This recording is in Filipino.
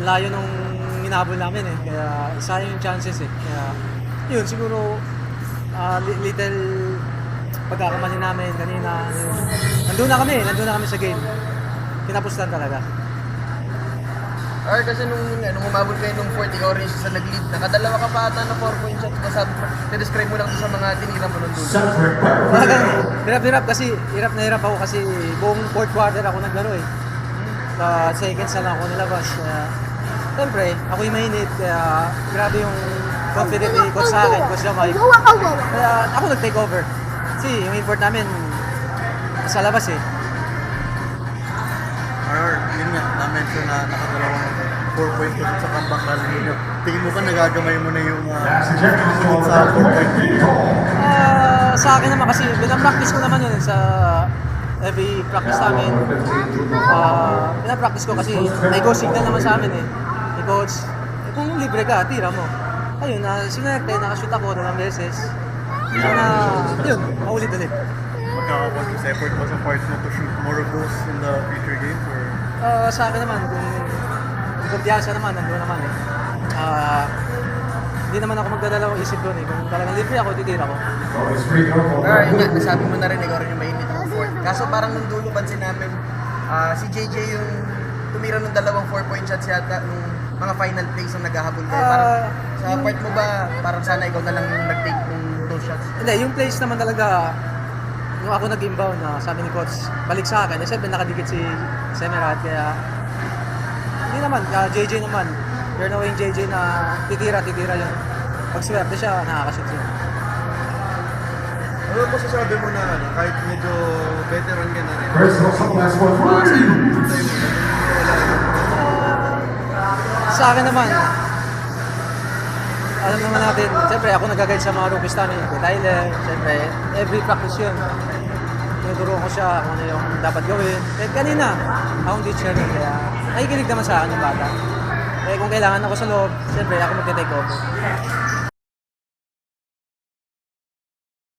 layo nung hinabol namin eh. Kaya sayang yung chances eh. Kaya yun, siguro little pagkakamali namin kanina. Yun. Nandun na kami sa game. Kinapos lang talaga. Kasi nung umabot kayo nung 40 orange sa nag-lead, nakadalawa ka pa ata na 4-point shot. Basta describe mo lang sa mga tinira mo nung dulo. Hirap na hirap ako kasi buong fourth quarter ako naglaro eh. Seconds na lang ako nilabas. Siyempre, ako yung mainit. Kaya grabe yung confident ni coach sa akin, coach Jamay. Kaya ako nag-take over. Kasi yung import namin sa labas eh. Yun nga, na-mention na nakadalawang 4-point ka sa comeback rally ninyo. Tingin mo ba nagagamay mo na yung sa 4-point? Sa akin naman kasi pinapractice ko naman yun sa every practice namin. Pinapractice ko kasi may go signal naman sa amin eh. May coach, kung libre ka, tira mo. Ayun, sinerte, nakashoot ako ng beses. Sana, yun, maulit-ulit. Magkakapag effort ba sa part mo to shoot more of those in the future games? Or? Sa akin naman, kung kumpiyansa naman, nandun naman eh. Hindi naman ako magdadalawang isip doon eh. Kung talagang libre ako, titira ko. Yun nga, nasabi mo na rin, ikaw rin yung mainit ng fourth. Kaso parang nung dulo pansin namin, si JJ yung tumira ng dalawang 4-point shots yata nung mga final plays na naghahabol kayo. Parang sa part mo ba, parang sana ikaw na lang yung nag-take ng those shots? Hindi, yung plays naman talaga, nung ako nag-inbound na sabi ni coach, balik sa akin. Siyempre nakadikit si Semerat, kaya hindi naman, JJ naman. You're knowing JJ na titira yun. Pag swerte siya, nakakashoot yun. Ano mo sasabi mo na kahit medyo veteran ka na rin? Sa akin naman, alam naman natin, siyempre ako nag-guide sa mga rookies namin, kay Tyler, siyempre every practice yun. Tinuturo ko siya kung ano yung dapat gawin. Kahit kanina, akong teacher rin, kaya nakikinig naman sa akin yung bata. Kaya kung kailangan ako sa loob, siyempre ako mag-take over.